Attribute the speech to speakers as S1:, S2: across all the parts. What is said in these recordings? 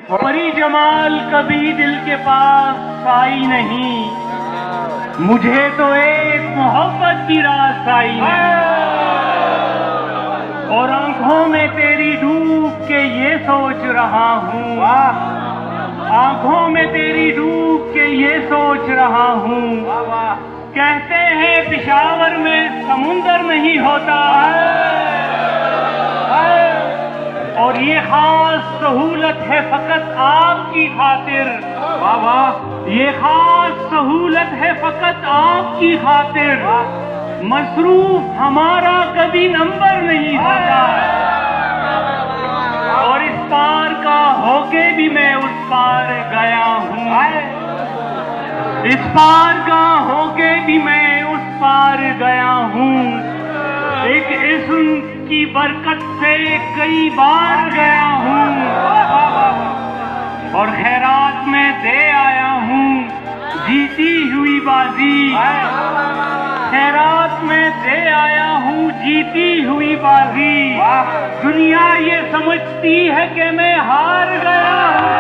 S1: परी जमाल कभी दिल के पास आई नहीं, मुझे तो एक मोहब्बत की रास आई नहीं। और आंखों में तेरी डूब के ये सोच रहा हूँ, आंखों में तेरी डूब के ये सोच रहा हूँ, कहते हैं पिशावर में समुंदर नहीं होता, और ये खास सहूलत है फकत आपकी खातिर। ये खास सहूलत है फकत आपकी खातिर, मसरूफ हमारा कभी नंबर नहीं होता। और इस पार का होके भी मैं उस पार गया हूँ, इस पार का होके भी मैं उस पार गया हूँ। एक इस्म की बरकत से कई बार गया हूँ, और खैरात में दे आया हूँ जीती हुई बाजी। खैरात में दे आया हूँ जीती हुई बाजी। दुनिया ये समझती है कि मैं हार गया हूँ।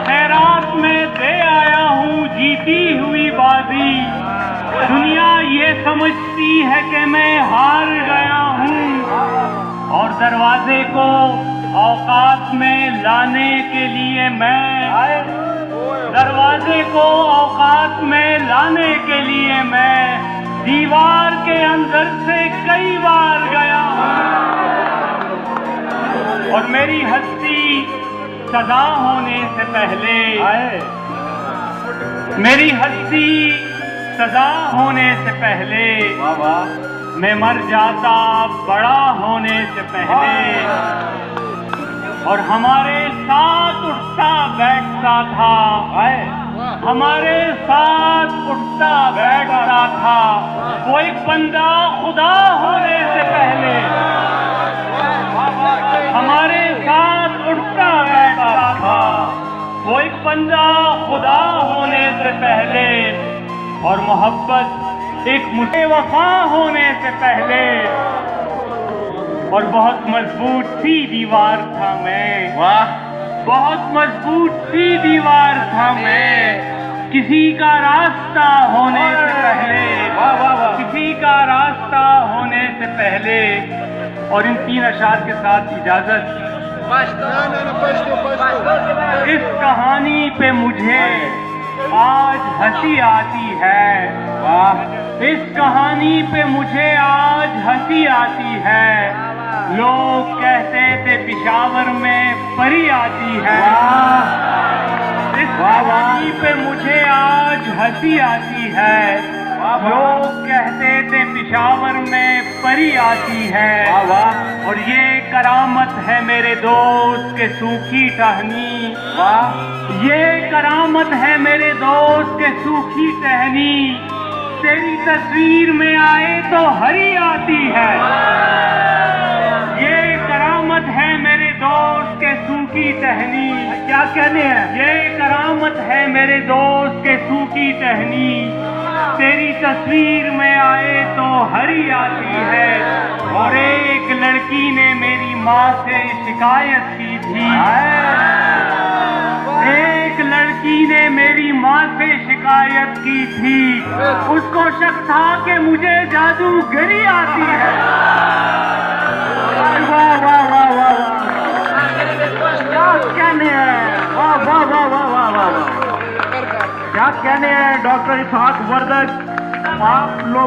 S1: खैरात में दे आया हूँ जीती हुई बाजी। दुनिया ये समझती है कि मैं हार गया हूँ, और दरवाजे को औकात में लाने के लिए दरवाजे को औकात में लाने के लिए मैं दीवार के अंदर से कई बार गया हूँ। और मेरी हस्ती सदा होने से पहले, मेरी हस्ती सदा होने से पहले, मैं मर जाता बड़ा होने से पहले। और हमारे साथ उठता बैठता था, हमारे साथ उठता बैठता था वो एक बंदा खुदा होने से पहले। हमारे साथ उठता बैठता था वो एक बंदा खुदा होने से पहले। और मोहब्बत एक मुझे वफा होने से पहले। और बहुत मजबूत सी दीवार था मैं, बहुत मजबूत सी दीवार था मैं, किसी का रास्ता होने से पहले, किसी का रास्ता होने से पहले। और इन 3 अशार के साथ इजाजत। इस कहानी पे मुझे आज हंसी आती है, इस कहानी पे मुझे आज हंसी आती है। लोग कहते थे पिशावर में परी आती है, इस कहानी पे मुझे आज हंसी आती है। लोग कहते थे पिशावर में परी आती है, और ये करामत है मेरे दोस्त के सूखी टहनी। ये करामत है मेरे दोस्त के सूखी टहनी, तेरी तस्वीर में आए तो हरी आती है। ये करामत है मेरे दोस्त के सूखी टहनी, क्या कहने हैं? ये करामत है मेरे दोस्त के सूखी टहनी, तेरी तस्वीर में आए तो हरी आती है। और एक लड़की ने मेरी माँ से शिकायत की थी, एक लड़की ने मेरी माँ से शिकायत की थी, उसको शक था कि मुझे जादूगरी आती है। वाह वाह वाह वाह, क्या कहने हैं? वाह वाह वाह वाह वाह वाह, क्या कहने हैं डॉक्टर इसहाक वर्दक, आप लोग